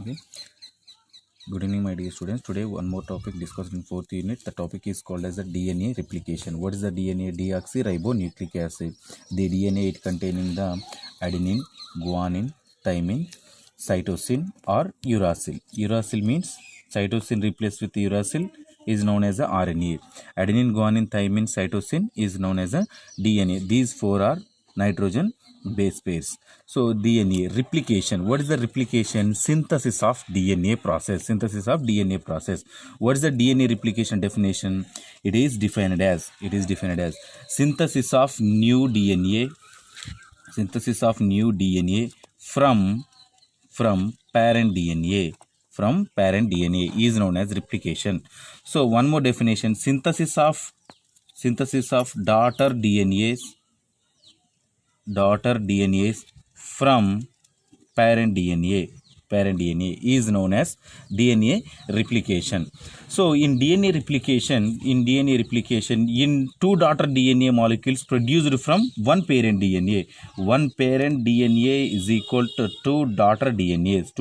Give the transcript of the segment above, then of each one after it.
Okay. Good evening, my dear students. Today, one more topic discussed in fourth unit. The topic is called as the DNA replication. What is the DNA? Deoxyribonucleic acid. The DNA it containing the adenine, guanine, thymine, cytosine, or uracil. Uracil means cytosine replaced with uracil is known as the RNA. Adenine, guanine, thymine, cytosine is known as a DNA. These four are nitrogen base pairs. So DNA replication. What is the replication? Synthesis of DNA process. Synthesis of DNA process. What is the DNA replication definition? It is defined as synthesis of new DNA. Synthesis of new DNA from parent DNA. From parent DNA is known as replication. So one more definition: synthesis of daughter DNAs from parent DNA is known as DNA replication. So in DNA replication, in two daughter DNA molecules produced from one parent DNA is equal to two daughter DNAs.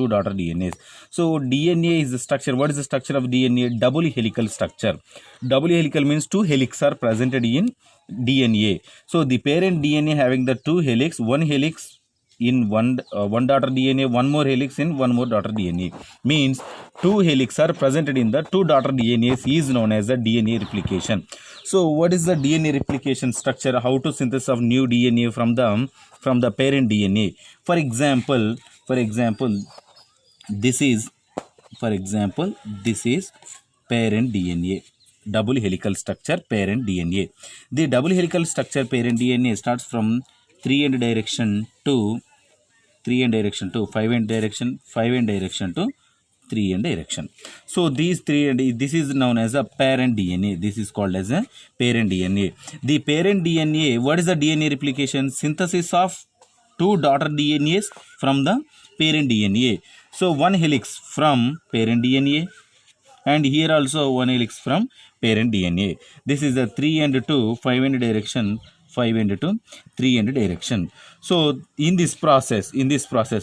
So DNA is the structure. What is the structure of DNA? Double helical structure. Double helical means two helix are presented in DNA. So the parent DNA having the two helix, one helix in one daughter DNA, one more helix in one more daughter DNA, means two helix are presented in the two daughter DNAs is known as the DNA replication. So what is the DNA replication structure? How to synthesis of new DNA from the parent DNA? For example, this is parent DNA. Double helical structure parent DNA. The double helical structure parent DNA starts from 3' direction to 5' direction, 5' direction to 3' direction. So these this is known as a parent DNA. This is called as a parent DNA. The parent DNA, what is the DNA replication? Synthesis of two daughter DNAs from the parent DNA. So one helix from parent DNA, and here also one helix from parent DNA. This is the 3 and 2, 5 direction, 5 and 2, 3 and direction. So in this process,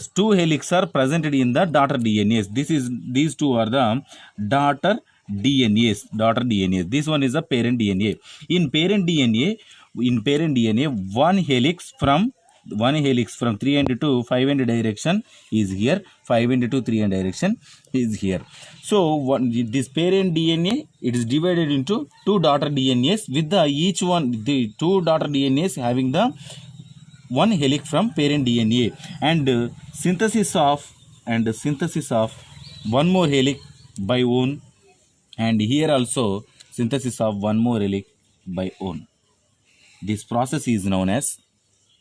two helix are presented in the daughter DNAs. These two are the daughter DNAs. This one is the parent DNA. In parent DNA, one helix from 3 and 2, 5 and direction is here, 5 and 2, 3 and direction is here. So this parent DNA, it is divided into two daughter DNAs with the two daughter DNAs having the one helix from parent DNA, and synthesis of one more helix by own, and here also synthesis of one more helix by own. This process is known as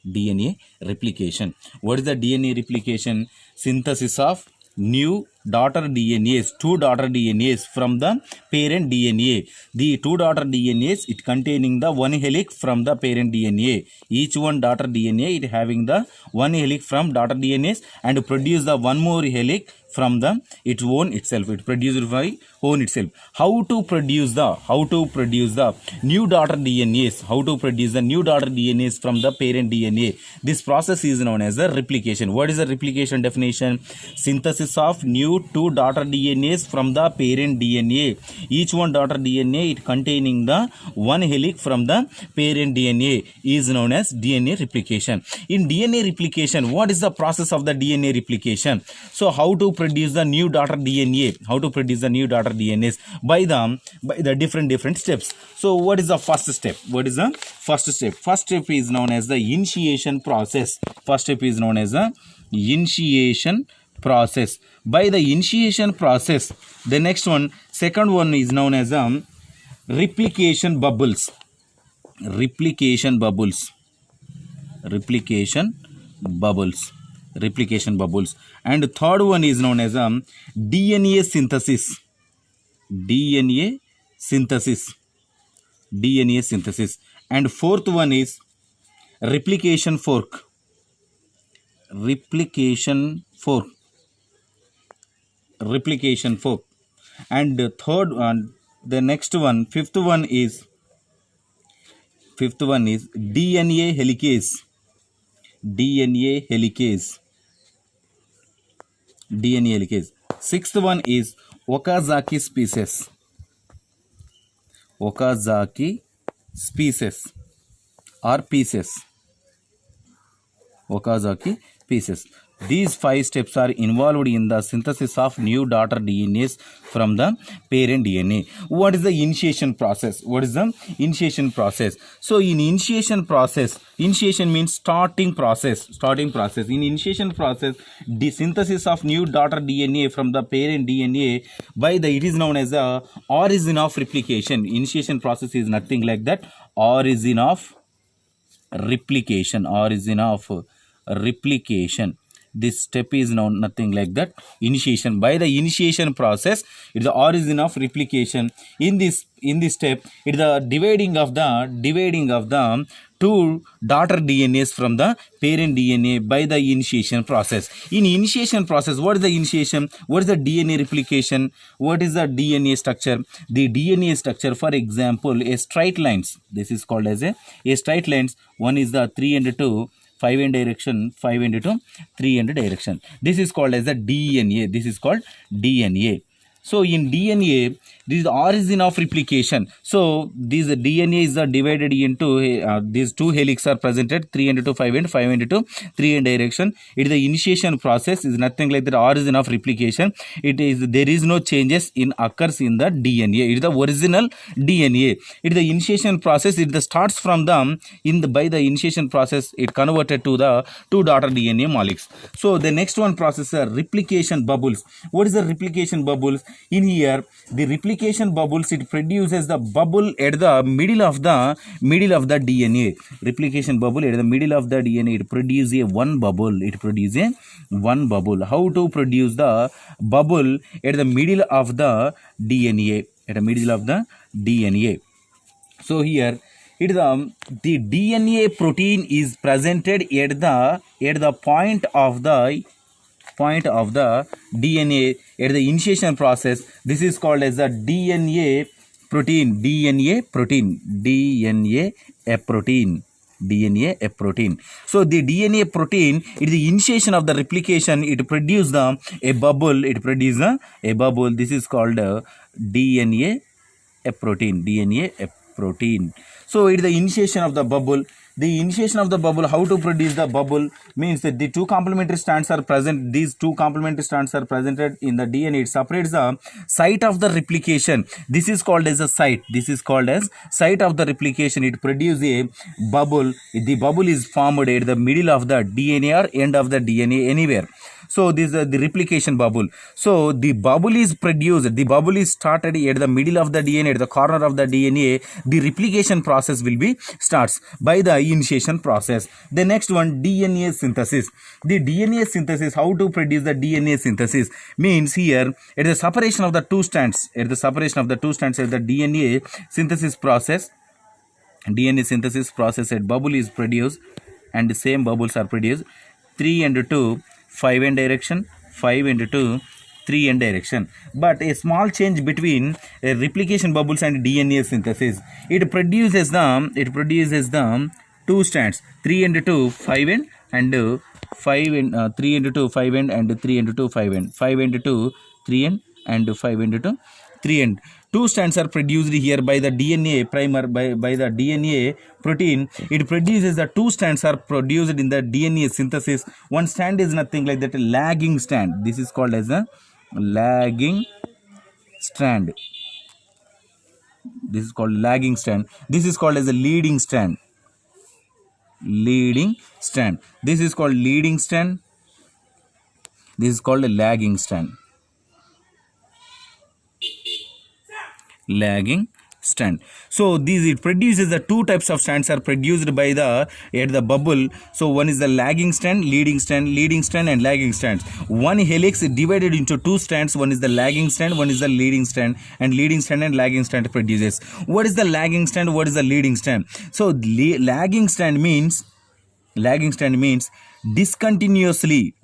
DNA replication. What is the DNA replication? Synthesis of new daughter DNAs, two daughter DNAs from the parent DNA. The two daughter DNAs, it containing the one helix from the parent DNA. Each one daughter DNA, it having the one helix from daughter DNAs, and produce the one more helix from the its own itself. It produced by own itself. How to produce the new daughter DNAs? How to produce the new daughter DNAs from the parent DNA? This process is known as the replication. What is the replication definition? Synthesis of new two daughter DNAs from the parent DNA. Each one daughter DNA, it containing the one helix from the parent DNA is known as DNA replication. In DNA replication, what is the process of the DNA replication? So how to produce the new daughter DNA? How to produce the new daughter DNAs? By the different steps. So what is the first step? First step is known as the initiation process. By the initiation process, the next one, second one is known as replication bubbles. And third one is known as DNA synthesis. And fourth one is replication fork. And the third one, the next one, fifth one is DNA helicase. DNA helicase. Sixth one is Okazaki species. Okazaki species or pieces. Okazaki pieces. These 5 steps are involved in the synthesis of new daughter DNAs from the parent DNA. What is the initiation process? What is the initiation process? So in initiation process, initiation means starting process. Starting process. In initiation process, the synthesis of new daughter DNA from the parent DNA by the, it is known as the origin of replication. Initiation process is nothing like that. Origin of replication. Origin of replication. This step is known nothing like that. Initiation. By the initiation process, it is the origin of replication. In this step, it is the dividing of the two daughter DNAs from the parent DNA by the initiation process. In initiation process, what is the initiation? What is the DNA replication? What is the DNA structure? The DNA structure, for example, a straight lines. This is called as a straight lines. One is the 3 and 2. 5 in direction, 5 into 2, 3 in direction. This is called as the DNA. This is called DNA. So in DNA, this is the origin of replication. So this DNA is divided into these two helix are presented, 3 into 2, 5 and 5 into 2, 3 in direction. It is the initiation process. Is nothing like the origin of replication. It is, there is no changes in occurs in the DNA. It is the original DNA. It is the initiation process. It starts from the by the initiation process. It converted to the two daughter DNA molecules. So the next one process are replication bubbles. What is the replication bubbles? In here, the replication bubbles, it produces the bubble at the middle of the DNA. Replication bubble at the middle of the DNA, it produces a one bubble. It produces a one bubble. How to produce the bubble at the middle of the DNA? At the middle of the DNA. So here, it is the DNA protein is presented at the point of the DNA at the initiation process. This is called as the DNA protein. DNA a protein. So the DNA protein, it is the initiation of the replication. It produces a bubble. It produces a bubble. This is called DNA a protein. So it is the initiation of the bubble. The initiation of the bubble, how to produce the bubble means that the two complementary strands are present. These two complementary strands are presented in the DNA. It separates the site of the replication. This is called as a site. This is called as site of the replication. It produces a bubble. The bubble is formed at the middle of the DNA or end of the DNA anywhere. So this is the replication bubble. So the bubble is produced. The bubble is started at the middle of the DNA, at the corner of the DNA. The replication process will be starts by the initiation process. The next one, DNA synthesis. The DNA synthesis, how to produce the DNA synthesis means here it is a separation of the two strands. At the separation of the two strands at the DNA synthesis process. DNA synthesis process at bubble is produced and the same bubbles are produced. 3 and 2, 5 in direction, 5 into 2, 3 in direction. But a small change between replication bubbles and DNA synthesis. It produces the two strands, 3 into 2, 5 in and 5 in 3 into 2, 5 in and 3 into 2, 5 in, 5 into 2, 3 in and 5 into 2, 3 in. Two strands are produced here by the DNA primer, by the DNA protein. It produces the two strands are produced in the DNA synthesis. One strand is nothing like that, a lagging strand. This is called as a lagging strand. This is called lagging strand. This is called as a leading strand. Leading strand. This is called leading strand. This is called a lagging strand. Lagging strand. So these, it produces the two types of strands are produced by the at the bubble. So one is the lagging strand, leading strand and lagging strands. One helix is divided into two strands. One is the lagging strand, one is the leading strand, and leading strand and lagging strand produces. What is the lagging strand? What is the leading strand? So lagging strand means discontinuously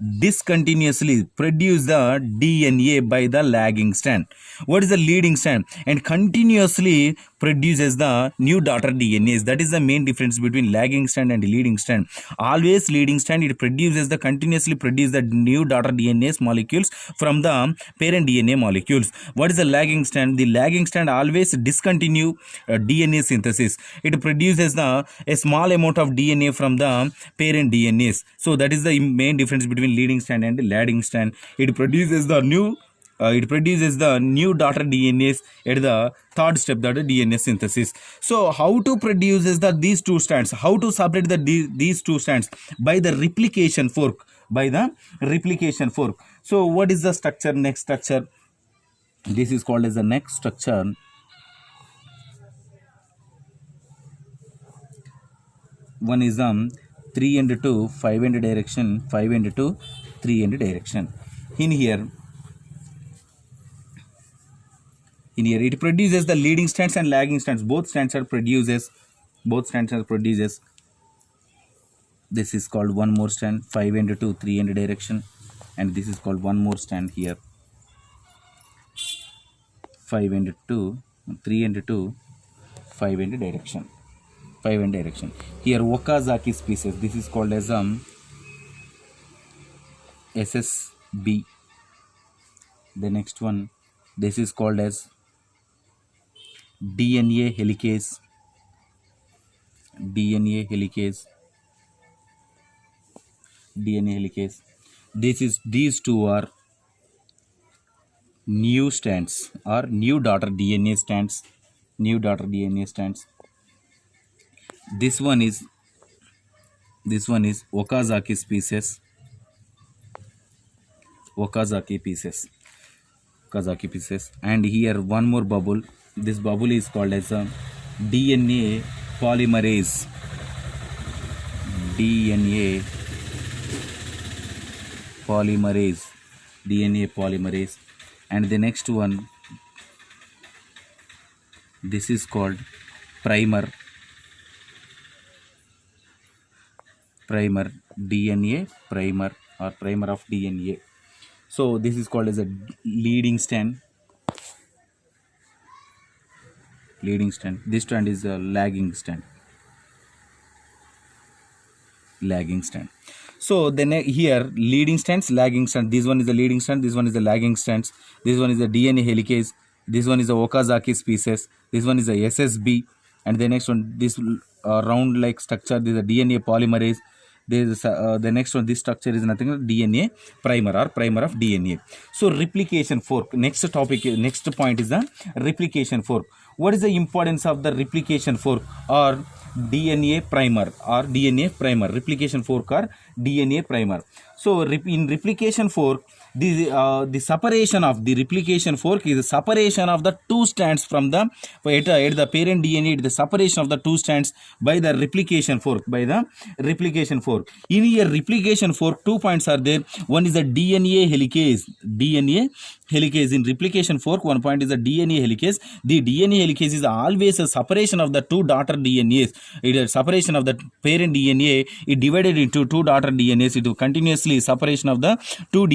produce the DNA by the lagging strand. What is the leading strand? And continuously produces the new daughter DNAs. That is the main difference between lagging strand and leading strand. Always leading strand, it produces the continuously produce the new daughter DNAs molecules from the parent DNA molecules. What is the lagging strand? The lagging strand always discontinue DNA synthesis. It produces a small amount of DNA from the parent DNAs. So that is the main difference between leading strand and lagging strand. It produces the new daughter DNAs at the third step, that is DNA synthesis. So how to produce these two strands? How to separate these two strands? By the replication fork. So what is the structure? Next structure. This is called as the next structure. One is 3 and 2, 5 and direction, 5 and 2, 3 and direction. In here it produces the leading strands and lagging strands. Both strands are produces. This is called one more strand, 5 and 2, 3 and direction, and this is called one more strand here, 5 and 2, 3 and 2, 5 and direction. Here Okazaki species. This is called as SSB. The next one, this is called as DNA helicase. These two are new strands or new daughter DNA strands. This one is Okazaki species. And here one more bubble. This bubble is called as a DNA polymerase. And the next one, this is called primer. DNA primer or primer of DNA. So this is called as a leading strand. This strand is a lagging strand. So then here leading strands, lagging strand. This one is the leading strand, this one is the lagging strands. This one is the DNA helicase, this one is the Okazaki species, this one is the SSB, and the next one, this round like structure, this is a DNA polymerase. The next one, this structure is nothing but DNA primer or primer of DNA. So replication fork. Next point is the replication fork. What is the importance of the replication fork or DNA primer replication fork or DNA primer? So in replication fork, the separation of the replication fork is the separation of the two strands from the at the parent DNA. The separation of the two strands by the replication fork. In here replication fork, 2 points are there. One is the DNA helicase. In replication fork, 1 point is the DNA helicase. The DNA helicase is always a separation of the two daughter DNAs. It is separation of the parent DNA. It divided into two daughter DNAs. It is continuously separation of the two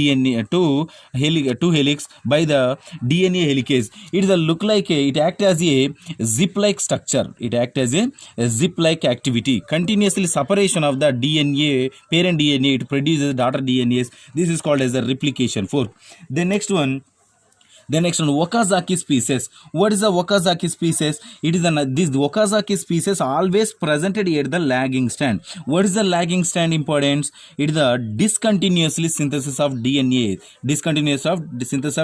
helix by the DNA helicase. It is a look like it act as a zip-like structure. It act as a zip-like activity. Continuously separation of the DNA, parent DNA, it produces daughter DNAs. This is called as a replication fork. The next one, Okazaki species. What is the Okazaki species? It is this Okazaki species always presented at the lagging strand. What is the lagging strand importance? It is the discontinuously synthesis of DNA. Synthesis of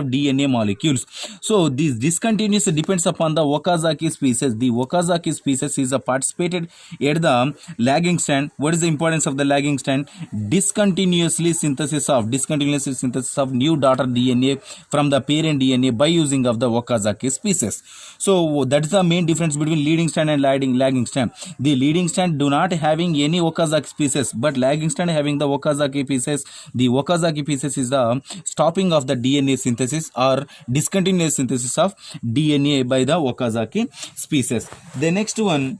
DNA molecules. So this discontinuous depends upon the Okazaki species. The Okazaki species is participated at the lagging strand. What is the importance of the lagging strand? Discontinuously synthesis of new daughter DNA from the parent DNA by using of the Okazaki species. So that is the main difference between leading strand and lagging strand. The leading strand do not having any Okazaki species, but lagging strand having the Okazaki species. The Okazaki species is the stopping of the DNA synthesis or discontinuous synthesis of DNA by the Okazaki species. The next one,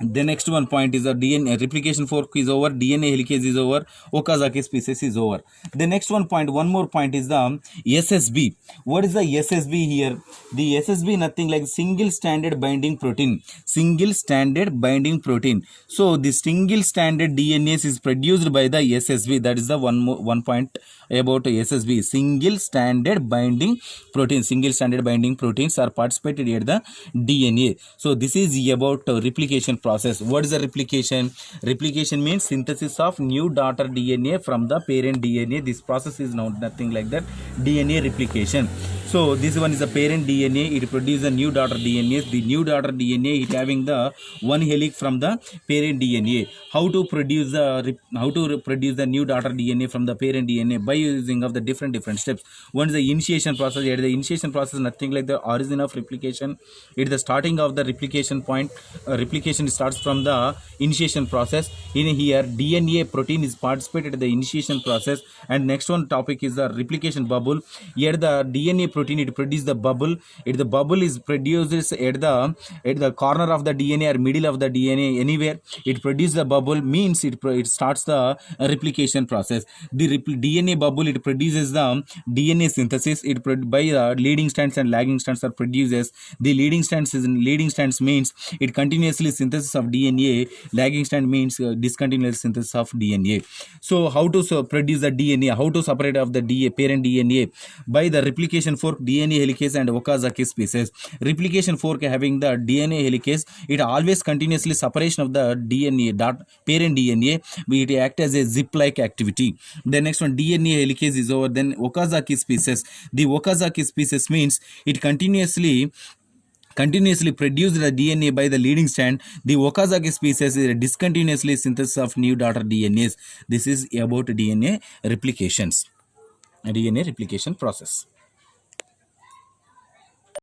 The next one point is the DNA replication fork is over, DNA helicase is over, Okazaki species is over. The next one more point is the SSB. What is the SSB here? The SSB nothing like single stranded binding protein. Single stranded binding protein. So the single stranded DNAs is produced by the SSB. That is the one point about SSB. Single stranded binding protein. Single stranded binding proteins are participated in the DNA. So this is about replication process. What is the replication? Replication means synthesis of new daughter DNA from the parent DNA. This process is nothing like that, DNA replication. So this one is the parent DNA. It produces a new daughter DNA. The new daughter DNA is having the one helix from the parent DNA. How to produce the new daughter DNA from the parent DNA? By using of the different steps. One is the initiation process. Here the initiation process is nothing like the origin of replication. It is the starting of the replication point. Replication starts from the initiation process. In here DNA protein is participated in the initiation process. And next one topic is the replication bubble. Here the DNA protein, it produces the bubble. The bubble is produced at the corner of the DNA or middle of the DNA, anywhere it produces the bubble, means it starts the replication process. The DNA bubble, it produces the DNA synthesis. By the leading strands and lagging strands are produces. The leading strands means it continuously synthesis of DNA. Lagging strand means discontinuous synthesis of DNA. So how to produce the DNA? How to separate of the parent DNA? By the replication fork, DNA helicase and Okazaki species. Replication fork having the DNA helicase, it always continuously separation of the DNA parent DNA. It act as a zip like activity. The next one, DNA helicase is over. Then Okazaki species. The Okazaki species means it continuously produce the DNA by the leading strand. The Okazaki species is a discontinuously synthesis of new daughter DNAs. This is about DNA replication process.